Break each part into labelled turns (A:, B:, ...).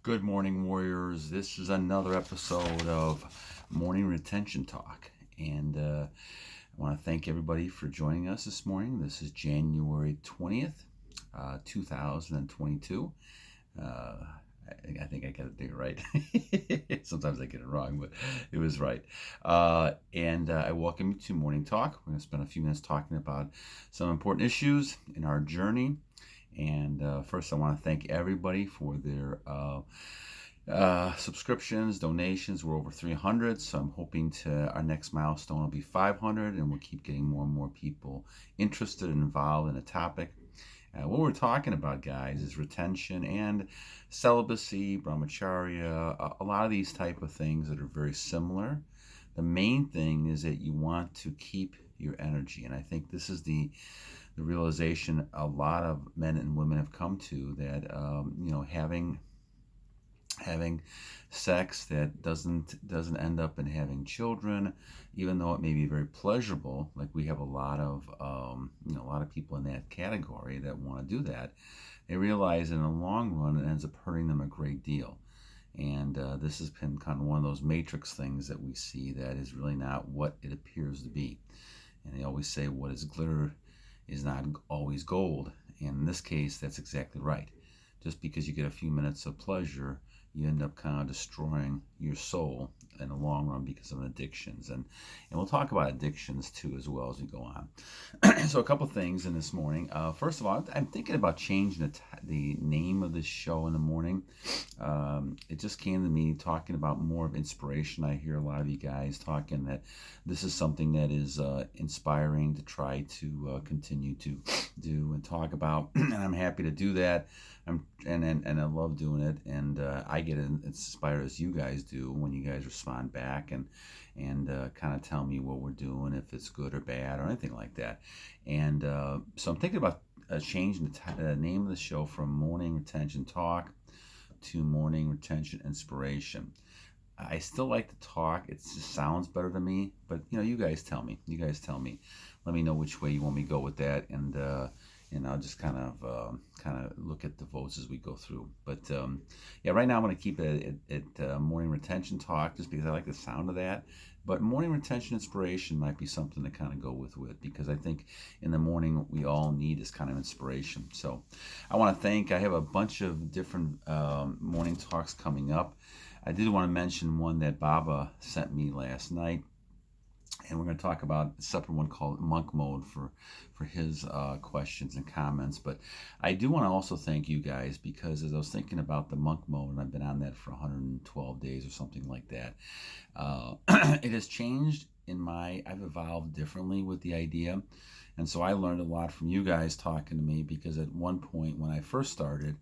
A: Good morning, warriors. This is another episode of Morning Retention Talk. And I want to thank everybody for joining us this morning. This is January 20th, 2022. I think I got the date right. Sometimes I get it wrong, but it was right. And I welcome you to Morning Talk. We're going to spend a few minutes talking about some important issues in our journey. And first, I want to thank everybody for their subscriptions, donations. We're over 300, so I'm hoping our next milestone will be 500, and we'll keep getting more and more people interested and involved in a topic. What we're talking about, guys, is retention and celibacy, brahmacharya, a lot of these type of things that are very similar. The main thing is that you want to keep your energy, and I think this is the realization a lot of men and women have come to, that having sex that doesn't end up in having children, even though it may be very pleasurable. Like, we have a lot of people in that category that want to do that. They realize in the long run it ends up hurting them a great deal. And this has been kind of one of those matrix things that we see that is really not what it appears to be. And they always say what is glitter is not always gold. And in this case, that's exactly right. Just because you get a few minutes of pleasure, you end up kind of destroying your soul in the long run because of addictions. And we'll talk about addictions too as well as we go on. So a couple things in this morning. First of all, I'm thinking about changing the name of this show in the morning. It just came to me talking about more of inspiration. I hear a lot of you guys talking that this is something that is inspiring to try to continue to do and talk about. And I'm happy to do that. And I love doing it, and I get inspired as you guys do when you guys respond back and kind of tell me what we're doing, if it's good or bad or anything like that. And so I'm thinking about changing the name of the show from Morning Retention Talk to Morning Retention Inspiration. I still like to talk. It just sounds better to me, but you guys tell me. Let me know which way you want me to go with that, and I'll just kind of look at the votes as we go through. But right now I'm going to keep it at Morning Retention Talk, just because I like the sound of that. But Morning Retention Inspiration might be something to kind of go with, because I think in the morning what we all need is kind of inspiration. So I want to I have a bunch of different morning talks coming up. I did want to mention one that Baba sent me last night. And we're going to talk about a separate one called Monk Mode for his questions and comments. But I do want to also thank you guys, because as I was thinking about the Monk Mode, and I've been on that for 112 days or something like that, it has changed I've evolved differently with the idea. And so I learned a lot from you guys talking to me, because at one point when I first started,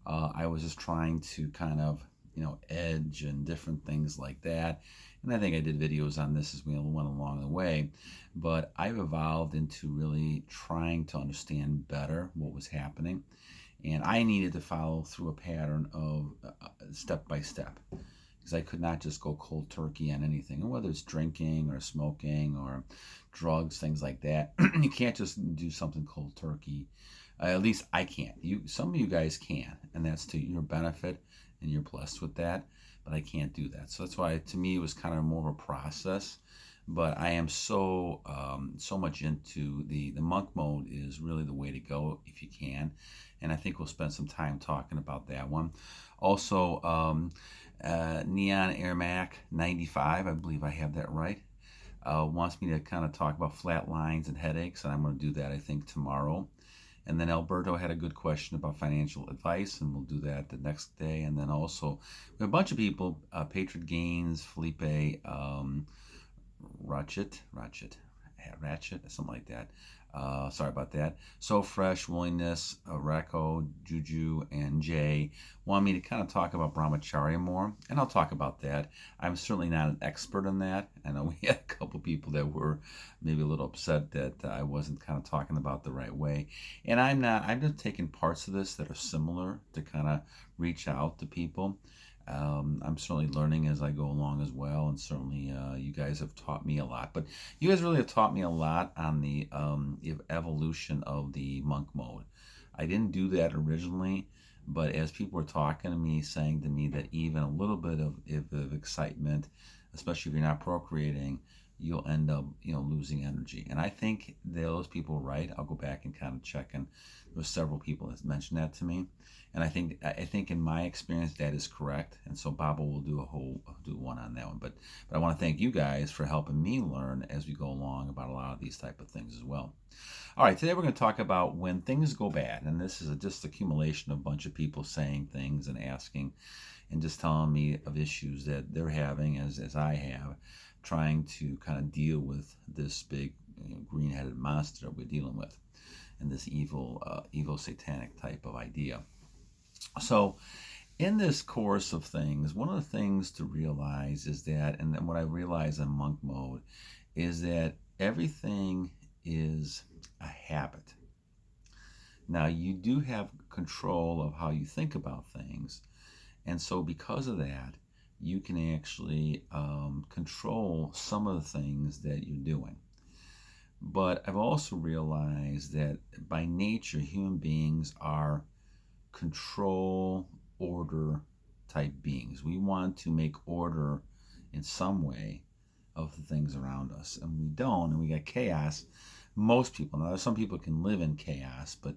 A: I was just trying to kind of, edge and different things like that. And I think I did videos on this as we went along the way. But I've evolved into really trying to understand better what was happening. And I needed to follow through a pattern of step by step, because I could not just go cold turkey on anything. And whether it's drinking or smoking or drugs, things like that, you can't just do something cold turkey. At least I can't. Some of you guys can, and that's to your benefit, and you're blessed with that. But I can't do that. So that's why, to me, it was kind of more of a process. But I am so much into the Monk Mode is really the way to go if you can. And I think we'll spend some time talking about that one. Also, Neon Air Mac 95, I believe I have that right, wants me to kind of talk about flat lines and headaches. And I'm going to do that, I think, tomorrow. And then Alberto had a good question about financial advice, and we'll do that the next day. And then also, we have a bunch of people, Patriot Gaines, Felipe, Ratchet, something like that. Sorry about that. So Fresh, Willingness, Racco, Juju, and Jay want me to kind of talk about brahmacharya more, and I'll talk about that. I'm certainly not an expert in that. I know we had a couple people that were maybe a little upset that I wasn't kind of talking about the right way. And I'm just taking parts of this that are similar to kind of reach out to people. I'm certainly learning as I go along as well, and certainly you guys have taught me a lot. But you guys really have taught me a lot on the evolution of the Monk Mode. I didn't do that originally But as people were talking to me, saying to me that even a little bit of excitement, especially if you're not procreating, you'll end up, losing energy. And I think those people are right. I'll go back and kind of check, and there were several people that mentioned that to me. And I think in my experience that is correct. And so Baba will do one on that one. But I want to thank you guys for helping me learn as we go along about a lot of these type of things as well. All right, today we're going to talk about when things go bad, and this is just accumulation of a bunch of people saying things and asking, and just telling me of issues that they're having, as I have, trying to kind of deal with this big, green-headed monster that we're dealing with, and this evil satanic type of idea. So, in this course of things, one of the things to realize is that, and then what I realize in monk mode, is that everything is a habit. Now, you do have control of how you think about things, and so because of that, you can actually control some of the things that you're doing. But I've also realized that by nature, human beings are control, order type beings. We want to make order in some way of the things around us, and we don't, and we got chaos. Most people, now some people can live in chaos, but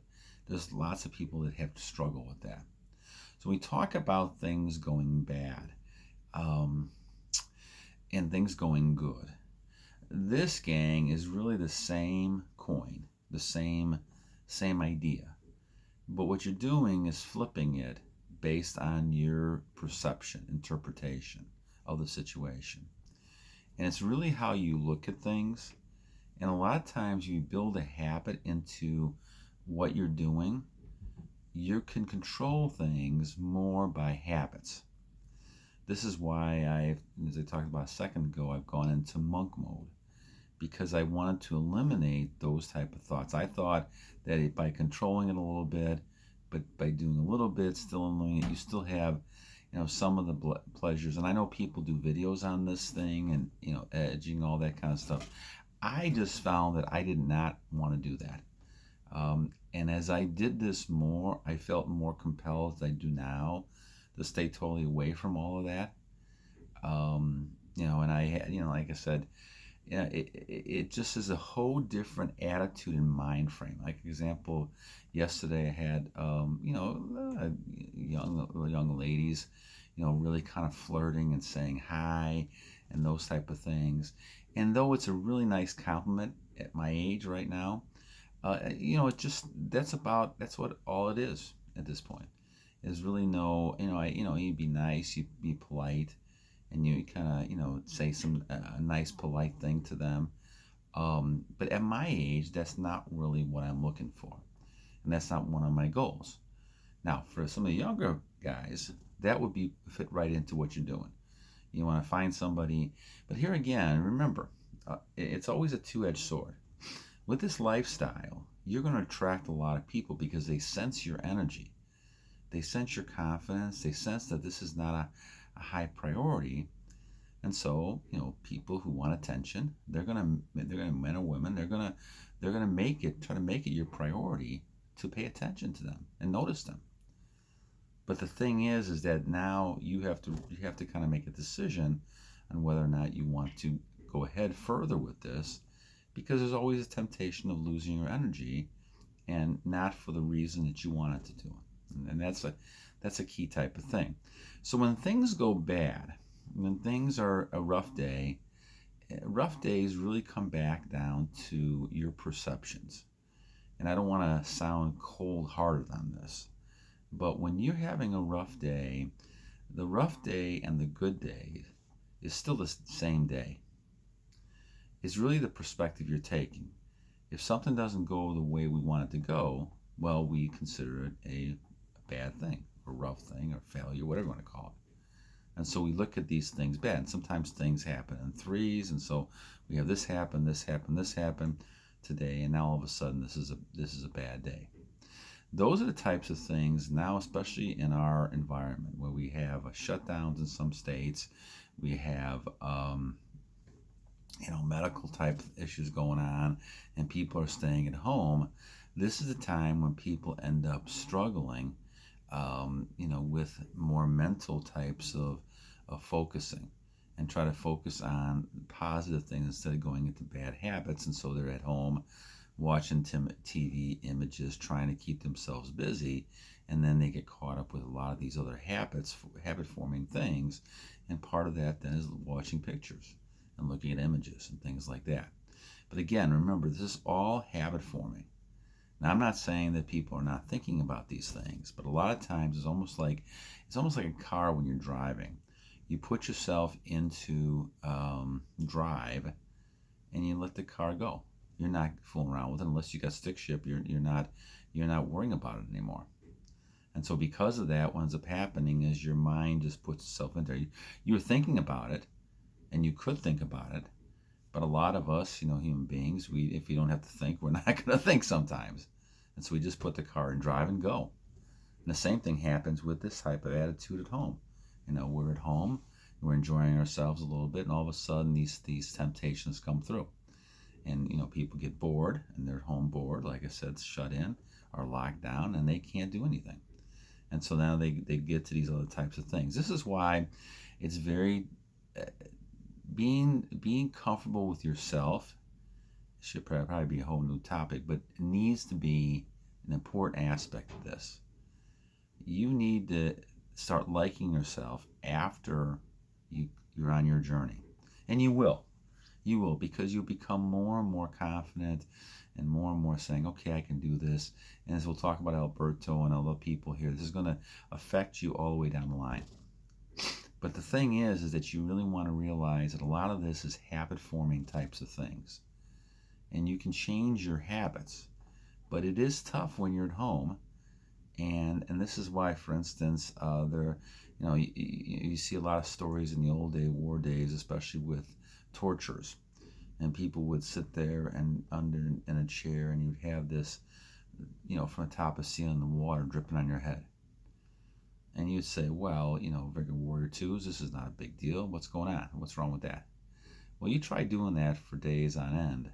A: there's lots of people that have to struggle with that. So we talk about things going bad, and things going good. This, gang, is really the same coin, the same idea. But what you're doing is flipping it based on your perception, interpretation of the situation. And it's really how you look at things. And a lot of times you build a habit into what you're doing. You can control things more by habits. This is why as I talked about a second ago, I've gone into monk mode, because I wanted to eliminate those type of thoughts. I thought that by controlling it a little bit, but by doing a little bit, still eliminating it, you still have, some of the pleasures. And I know people do videos on this thing and, edging, all that kind of stuff. I just found that I did not want to do that. And as I did this more, I felt more compelled, as I do now, to stay totally away from all of that. And I had, like I said, it just is a whole different attitude and mind frame. Like example, yesterday I had young ladies, really kind of flirting and saying hi and those type of things. And though it's a really nice compliment at my age right now, it just that's what all it is at this point. Is really no, you'd be nice, you'd be polite, and you kind of, say some nice, polite thing to them. But at my age, that's not really what I'm looking for, and that's not one of my goals. Now, for some of the younger guys, that would be fit right into what you're doing. You want to find somebody, but here again, remember, it's always a two-edged sword. With this lifestyle, you're going to attract a lot of people because they sense your energy. They sense your confidence. They sense that this is not a high priority. And so, people who want attention, they're gonna men or women, they're gonna try to make it your priority to pay attention to them and notice them. But the thing is that now you have to kind of make a decision on whether or not you want to go ahead further with this, because there's always a temptation of losing your energy, and not for the reason that you wanted to do it. And that's a key type of thing. So when things go bad, when things are a rough day, rough days really come back down to your perceptions. And I don't want to sound cold-hearted on this, but when you're having a rough day, the rough day and the good day is still the same day. It's really the perspective you're taking. If something doesn't go the way we want it to go, well, we consider it a bad thing, or rough thing, or failure, whatever you want to call it. And so we look at these things bad. And sometimes things happen in threes, and so we have this happen, this happen, this happen today, and now all of a sudden this is a bad day. Those are the types of things now, especially in our environment, where we have shutdowns in some states, we have medical type issues going on, and people are staying at home. This is the time when people end up struggling with more mental types of focusing, and try to focus on positive things instead of going into bad habits. And so they're at home watching TV images, trying to keep themselves busy, and then they get caught up with a lot of these other habit forming things. And part of that then is watching pictures and looking at images and things like that. But again, remember, this is all habit forming. Now, I'm not saying that people are not thinking about these things, but a lot of times it's almost like a car when you're driving. You put yourself into drive, and you let the car go. You're not fooling around with it unless you got stick shift. You're not worrying about it anymore. And so because of that, what ends up happening is your mind just puts itself in there. You're thinking about it, and you could think about it, but a lot of us, human beings, if we don't have to think, we're not going to think sometimes. And so we just put the car in drive and go. And the same thing happens with this type of attitude at home. We're at home, we're enjoying ourselves a little bit, and all of a sudden these temptations come through. And people get bored, and they're home bored, like I said, shut in or locked down, and they can't do anything. And so now they get to these other types of things. This is why it's very being comfortable with yourself should probably be a whole new topic, but it needs to be an important aspect of this. You need to start liking yourself after you're on your journey. And you will. You will, because you'll become more and more confident and more saying, okay, I can do this. And as we'll talk about Alberto and other people here, this is going to affect you all the way down the line. But the thing is that you really want to realize that a lot of this is habit forming types of things. And you can change your habits, but it is tough when you're at home. And this is why, for instance, you see a lot of stories in the old war days, especially with tortures, and people would sit there and under in a chair, and you'd have this, from the top of the ceiling, the water dripping on your head. And you'd say, well, Vigor Warrior 2s, this is not a big deal. What's going on? What's wrong with that? Well, you try doing that for days on end,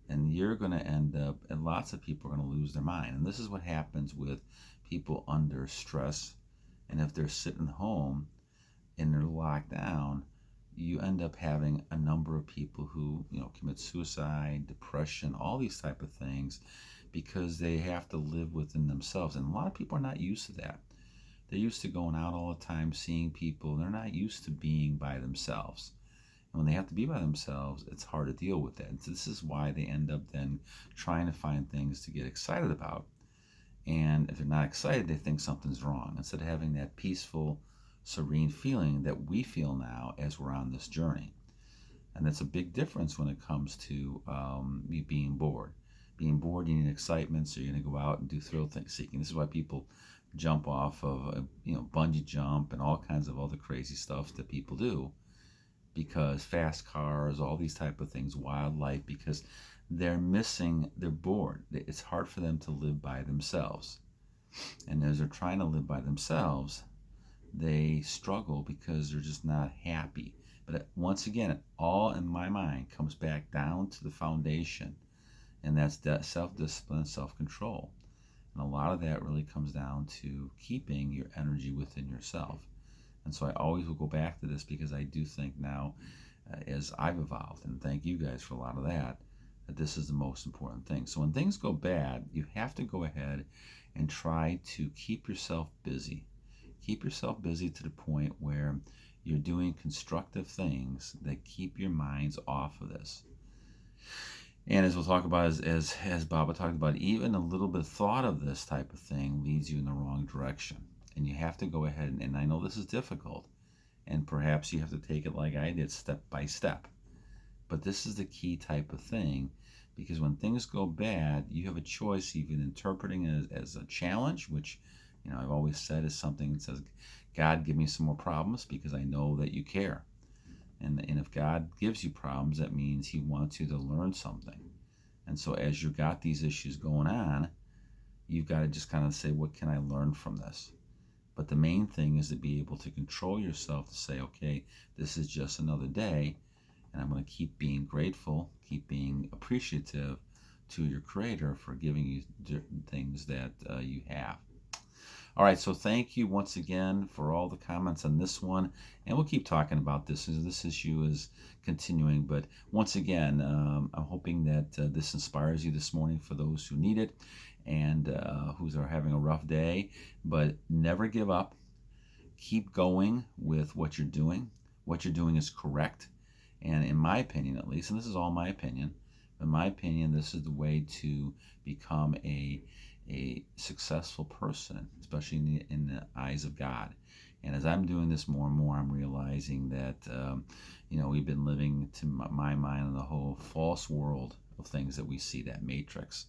A: and you're going to end up, and lots of people are going to lose their mind. And this is what happens with people under stress. And if they're sitting home and they're locked down, you end up having a number of people who, commit suicide, depression, all these type of things, because they have to live within themselves. And a lot of people are not used to that. They're used to going out all the time, seeing people. They're not used to being by themselves. And when they have to be by themselves, it's hard to deal with that. And so this is why they end up then trying to find things to get excited about. And if they're not excited, they think something's wrong, instead of having that peaceful, serene feeling that we feel now as we're on this journey. And that's a big difference when it comes to being bored. Being bored, you need excitement, so you're going to go out and do thrill seeking. This is why people jump off of bungee jump and all kinds of other crazy stuff that people do, because fast cars, all these type of things, wildlife, because they're bored. It's hard for them to live by themselves. And as they're trying to live by themselves, they struggle because they're just not happy. But once again, it all in my mind comes back down to the foundation, and that's self-discipline, self-control. And a lot of that really comes down to keeping your energy within yourself. And so I always will go back to this, because I do think now, as I've evolved, and thank you guys for a lot of that this is the most important thing. So when things go bad, you have to go ahead and try to keep yourself busy. Keep yourself busy to the point where you're doing constructive things that keep your minds off of this. And as we'll talk about, as Baba talked about, even a little bit of thought of this type of thing leads you in the wrong direction. And you have to go ahead, and I know this is difficult, and perhaps you have to take it like I did, step by step. But this is the key type of thing, because when things go bad, you have a choice, even interpreting it as a challenge, which I've always said is something that says, God, give me some more problems, because I know that you care. And if God gives you problems, that means he wants you to learn something. And so as you've got these issues going on, you've got to just kind of say, what can I learn from this? But the main thing is to be able to control yourself, to say, okay, this is just another day, and I'm going to keep being grateful, keep being appreciative to your Creator for giving you things that you have. All right, so thank you once again for all the comments on this one, and we'll keep talking about this as this issue is continuing. But once again, I'm hoping that this inspires you this morning for those who need it and who are having a rough day. But never give up. Keep going with what you're doing. What you're doing is correct, and in my opinion, at least, and this is all my opinion, in my opinion, this is the way to become a successful person, especially in the eyes of God. And as I'm doing this more and more, I'm realizing that we've been living, to my mind, in the whole false world of things that we see, that matrix,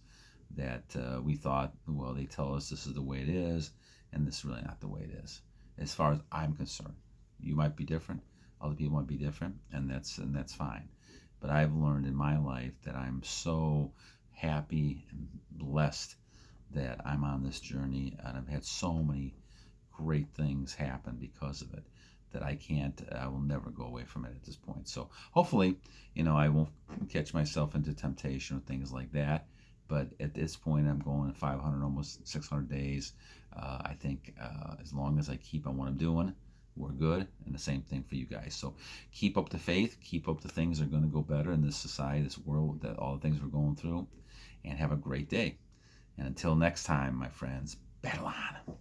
A: that we thought, well, they tell us this is the way it is, and this is really not the way it is, as far as I'm concerned. You might be different, other people might be different, and that's fine. But I've learned in my life that I'm so happy and blessed that I'm on this journey, and I've had so many great things happen because of it that I will never go away from it at this point. So hopefully, I won't catch myself into temptation or things like that. But at this point, I'm going 500, almost 600 days. I think as long as I keep on what I'm doing, we're good. And the same thing for you guys. So keep up the faith, keep up the things that are going to go better in this society, this world, that all the things we're going through, and have a great day. And until next time, my friends, battle on.